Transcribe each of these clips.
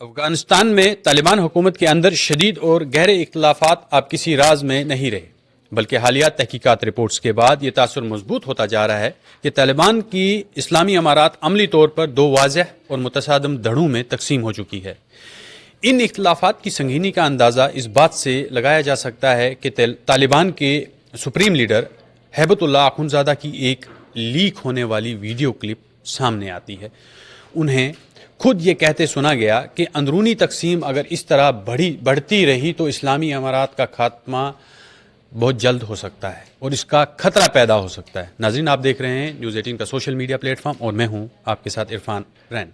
افغانستان میں طالبان حکومت کے اندر شدید اور گہرے اختلافات اب کسی راز میں نہیں رہے، بلکہ حالیہ تحقیقات رپورٹس کے بعد یہ تاثر مضبوط ہوتا جا رہا ہے کہ طالبان کی اسلامی امارات عملی طور پر دو واضح اور متصادم دھڑوں میں تقسیم ہو چکی ہے۔ ان اختلافات کی سنگینی کا اندازہ اس بات سے لگایا جا سکتا ہے کہ طالبان کے سپریم لیڈر ہیبت اللہ اخونزادہ کی ایک لیک ہونے والی ویڈیو کلپ سامنے آتی ہے۔ انہیں خود یہ کہتے سنا گیا کہ اندرونی تقسیم اگر اس طرح بڑھتی رہی تو اسلامی امارات کا خاتمہ بہت جلد ہو سکتا ہے اور اس کا خطرہ پیدا ہو سکتا ہے۔ ناظرین، آپ دیکھ رہے ہیں نیوز 18 کا سوشل میڈیا پلیٹ فارم اور میں ہوں آپ کے ساتھ عرفان رین۔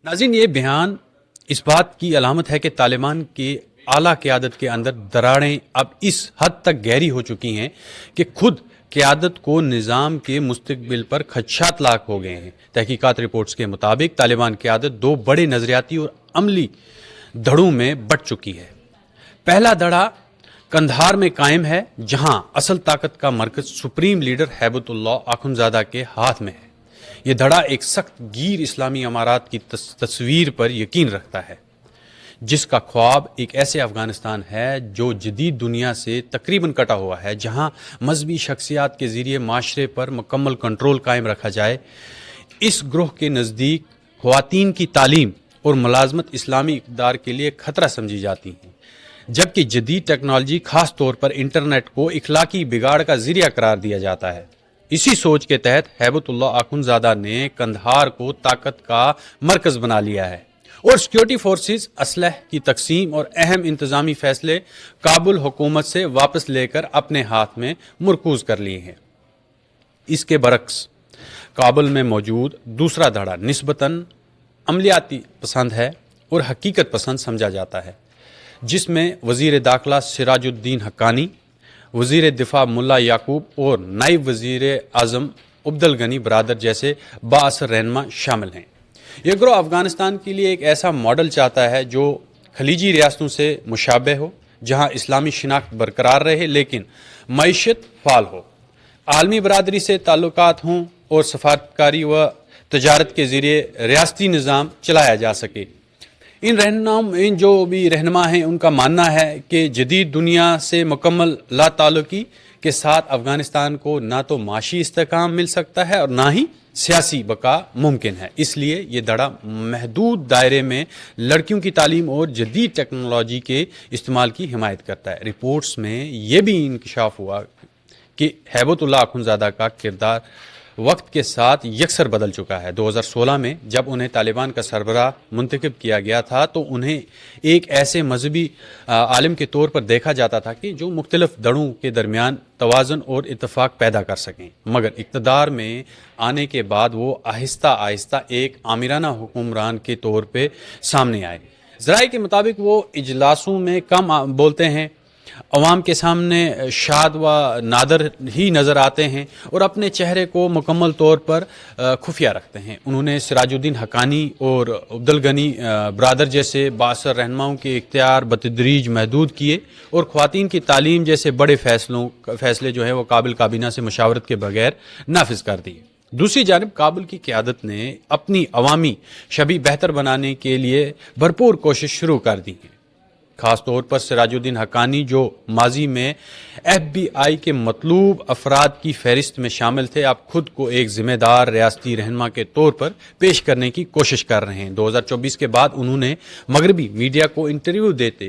ناظرین، یہ بیان اس بات کی علامت ہے کہ طالبان کے اعلیٰ قیادت کے اندر دراڑیں اب اس حد تک گہری ہو چکی ہیں کہ خود قیادت کو نظام کے مستقبل پر خدشات لاحق ہو گئے ہیں۔ تحقیقات رپورٹس کے مطابق طالبان قیادت دو بڑے نظریاتی اور عملی دھڑوں میں بٹ چکی ہے۔ پہلا دھڑا قندھار میں قائم ہے، جہاں اصل طاقت کا مرکز سپریم لیڈر ہیبت اللہ اخونزادہ کے ہاتھ میں ہے۔ یہ دھڑا ایک سخت گیر اسلامی امارات کی تصویر پر یقین رکھتا ہے، جس کا خواب ایک ایسے افغانستان ہے جو جدید دنیا سے تقریباً کٹا ہوا ہے، جہاں مذہبی شخصیات کے ذریعے معاشرے پر مکمل کنٹرول قائم رکھا جائے۔ اس گروہ کے نزدیک خواتین کی تعلیم اور ملازمت اسلامی اقتدار کے لیے خطرہ سمجھی جاتی ہیں، جبکہ جدید ٹیکنالوجی خاص طور پر انٹرنیٹ کو اخلاقی بگاڑ کا ذریعہ قرار دیا جاتا ہے۔ اسی سوچ کے تحت ہیبت اللہ اخونزادہ نے قندھار کو طاقت کا مرکز بنا لیا ہے اور سیکورٹی فورسز، اسلحہ کی تقسیم اور اہم انتظامی فیصلے کابل حکومت سے واپس لے کر اپنے ہاتھ میں مرکوز کر لیے ہیں۔ اس کے برعکس کابل میں موجود دوسرا دھڑا نسبتاً عملیاتی پسند ہے اور حقیقت پسند سمجھا جاتا ہے، جس میں وزیر داخلہ سراج الدین حقانی، وزیر دفاع ملا یعقوب اور نائب وزیر اعظم عبدالغنی برادر جیسے بااثر رہنما شامل ہیں۔ یہ گروہ افغانستان کے لیے ایک ایسا ماڈل چاہتا ہے جو خلیجی ریاستوں سے مشابہ ہو، جہاں اسلامی شناخت برقرار رہے لیکن معیشت فعال ہو، عالمی برادری سے تعلقات ہوں اور سفارتکاری و تجارت کے ذریعے ریاستی نظام چلایا جا سکے۔ ان جو بھی رہنما ہیں، ان کا ماننا ہے کہ جدید دنیا سے مکمل لا تعلقی کے ساتھ افغانستان کو نہ تو معاشی استحکام مل سکتا ہے اور نہ ہی سیاسی بقا ممکن ہے۔ اس لیے یہ دھڑا محدود دائرے میں لڑکیوں کی تعلیم اور جدید ٹیکنالوجی کے استعمال کی حمایت کرتا ہے۔ رپورٹس میں یہ بھی انکشاف ہوا کہ ہیبت اللہ اخونزادہ کا کردار وقت کے ساتھ یکسر بدل چکا ہے۔ 2016 میں جب انہیں طالبان کا سربراہ منتخب کیا گیا تھا تو انہیں ایک ایسے مذہبی عالم کے طور پر دیکھا جاتا تھا کہ جو مختلف دھڑوں کے درمیان توازن اور اتفاق پیدا کر سکیں، مگر اقتدار میں آنے کے بعد وہ آہستہ آہستہ ایک آمرانہ حکمران کے طور پہ سامنے آئے۔ ذرائع کے مطابق وہ اجلاسوں میں کم بولتے ہیں، عوام کے سامنے شاد و نادر ہی نظر آتے ہیں اور اپنے چہرے کو مکمل طور پر خفیہ رکھتے ہیں۔ انہوں نے سراج الدین حقانی اور عبدالغنی برادر جیسے بااثر رہنماؤں کے اختیار بتدریج محدود کیے اور خواتین کی تعلیم جیسے بڑے فیصلے جو ہے وہ کابل کابینہ سے مشاورت کے بغیر نافذ کر دیے۔ دوسری جانب کابل کی قیادت نے اپنی عوامی شبیہ بہتر بنانے کے لیے بھرپور کوشش شروع کر دی ہے۔ خاص طور پر سراج الدین حقانی، جو ماضی میں FBI کے مطلوب افراد کی فہرست میں شامل تھے، اب خود کو ایک ذمہ دار ریاستی رہنما کے طور پر پیش کرنے کی کوشش کر رہے ہیں۔ 2024 کے بعد انہوں نے مغربی میڈیا کو انٹرویو دیتے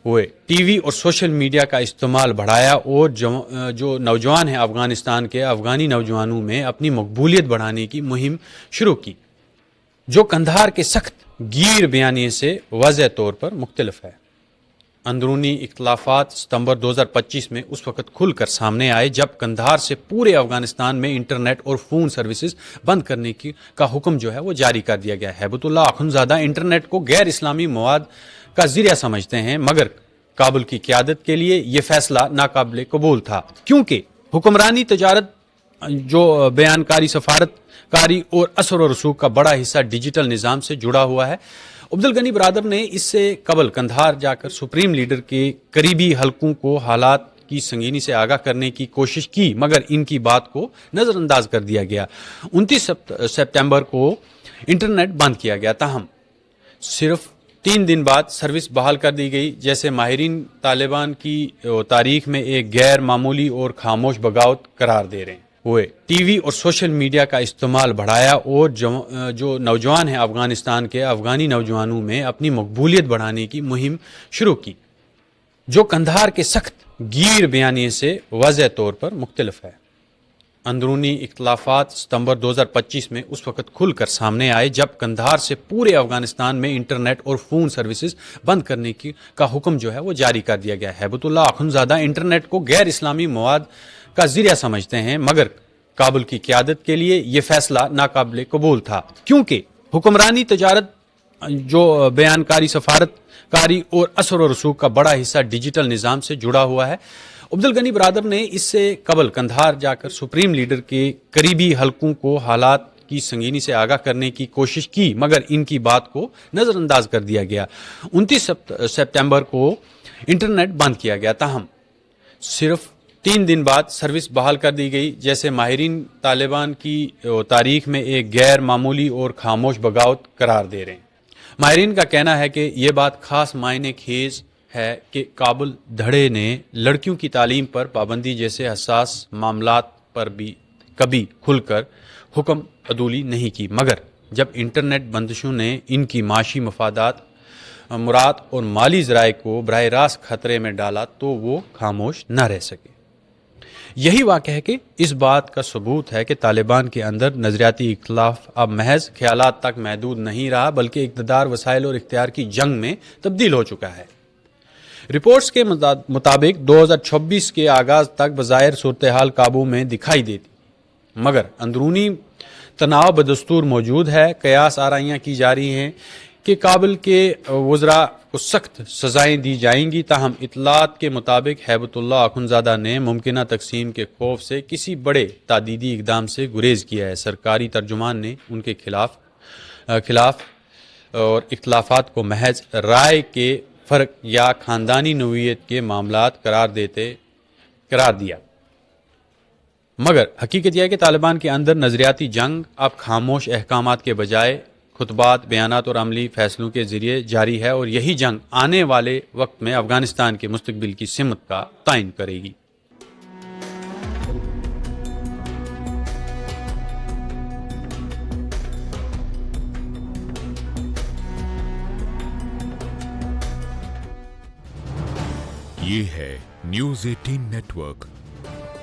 ہوئے ٹی وی اور سوشل میڈیا کا استعمال بڑھایا اور جو نوجوان ہیں افغانستان کے، افغانی نوجوانوں میں اپنی مقبولیت بڑھانے کی مہم شروع کی، جو قندھار کے سخت گیر بیانیے سے واضح طور پر مختلف ہے۔ اندرونی اختلافات ستمبر 2025 میں اس وقت کھل کر سامنے آئے جب قندھار سے پورے افغانستان میں انٹرنیٹ اور فون سروسز بند کرنے کا حکم جو ہے وہ جاری کر دیا گیا۔ ہیبت اللہ اخونزادہ انٹرنیٹ کو غیر اسلامی مواد کا ذریعہ سمجھتے ہیں، مگر کابل کی قیادت کے لیے یہ فیصلہ ناقابل قبول تھا، کیونکہ حکمرانی، تجارت، جو بیان کاری، سفارت کاری اور اثر و رسوخ کا بڑا حصہ ڈیجیٹل نظام سے جڑا ہوا ہے۔ عبدالغنی برادر نے اس سے قبل قندھار جا کر سپریم لیڈر کے قریبی حلقوں کو حالات کی سنگینی سے آگاہ کرنے کی کوشش کی، مگر ان کی بات کو نظر انداز کر دیا گیا۔ 29 سپتمبر کو انٹرنیٹ بند کیا گیا، تاہم صرف 3 دن بعد سروس بحال کر دی گئی، جیسے ماہرین طالبان کی تاریخ میں ایک غیر معمولی اور خاموش بغاوت قرار دے رہے ہوئے ٹی وی اور سوشل میڈیا کا استعمال بڑھایا اور جو نوجوان ہیں افغانستان کے، افغانی نوجوانوں میں اپنی مقبولیت بڑھانے کی مہم شروع کی، جو قندھار کے سخت گیر بیانیے سے واضح طور پر مختلف ہے۔ اندرونی اختلافات ستمبر 2025 میں اس وقت کھل کر سامنے آئے جب قندھار سے پورے افغانستان میں انٹرنیٹ اور فون سروسز بند کرنے کا حکم جو ہے وہ جاری کر دیا گیا۔ ہیبت اللہ اخندزادہ انٹرنیٹ کو غیر اسلامی مواد کا ذریعہ سمجھتے ہیں، مگر کابل کی قیادت کے لیے یہ فیصلہ ناقابل قبول تھا، کیونکہ حکمرانی، تجارت، جو بیانکاری، سفارت کاری اور اثر و رسوخ کا بڑا حصہ ڈیجیٹل نظام سے جڑا ہوا ہے۔ عبدالغنی برادر نے اس سے قبل قندھار جا کر سپریم لیڈر کے قریبی حلقوں کو حالات کی سنگینی سے آگاہ کرنے کی کوشش کی، مگر ان کی بات کو نظر انداز کر دیا گیا۔ 29 سپتمبر کو انٹرنیٹ بند کیا گیا، تاہم صرف 3 دن بعد سروس بحال کر دی گئی، جیسے ماہرین طالبان کی تاریخ میں ایک غیر معمولی اور خاموش بغاوت قرار دے رہے ہیں۔ ماہرین کا کہنا ہے کہ یہ بات خاص معنی خیز ہے کہ کابل دھڑے نے لڑکیوں کی تعلیم پر پابندی جیسے حساس معاملات پر بھی کبھی کھل کر حکم عدولی نہیں کی، مگر جب انٹرنیٹ بندشوں نے ان کی معاشی مفادات، مراد اور مالی ذرائع کو براہ راست خطرے میں ڈالا تو وہ خاموش نہ رہ سکے۔ یہی واقعہ ہے کہ اس بات کا ثبوت ہے کہ طالبان کے اندر نظریاتی اختلاف اب محض خیالات تک محدود نہیں رہا، بلکہ اقتدار، وسائل اور اختیار کی جنگ میں تبدیل ہو چکا ہے۔ رپورٹس کے مطابق 2026 کے آغاز تک بظاہر صورتحال قابو میں دکھائی دیتی، مگر اندرونی تناؤ بدستور موجود ہے۔ قیاس آرائیاں کی جا رہی ہیں کہ کابل کے وزراء کو سخت سزائیں دی جائیں گی، تاہم اطلاعات کے مطابق ہیبت اللہ اخندزادہ نے ممکنہ تقسیم کے خوف سے کسی بڑے تعدیدی اقدام سے گریز کیا ہے۔ سرکاری ترجمان نے ان کے خلاف اور اختلافات کو محض رائے کے فرق یا خاندانی نوعیت کے معاملات قرار دیا، مگر حقیقت یہ ہے کہ طالبان کے اندر نظریاتی جنگ اب خاموش احکامات کے بجائے خطبات، بیانات اور عملی فیصلوں کے ذریعے جاری ہے، اور یہی جنگ آنے والے وقت میں افغانستان کے مستقبل کی سمت کا تعین کرے گی۔ یہ ہے نیوز 18 نیٹ ورک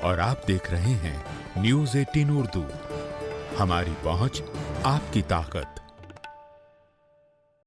اور آپ دیکھ رہے ہیں نیوز 18 اردو، ہماری پہنچ آپ کی طاقت۔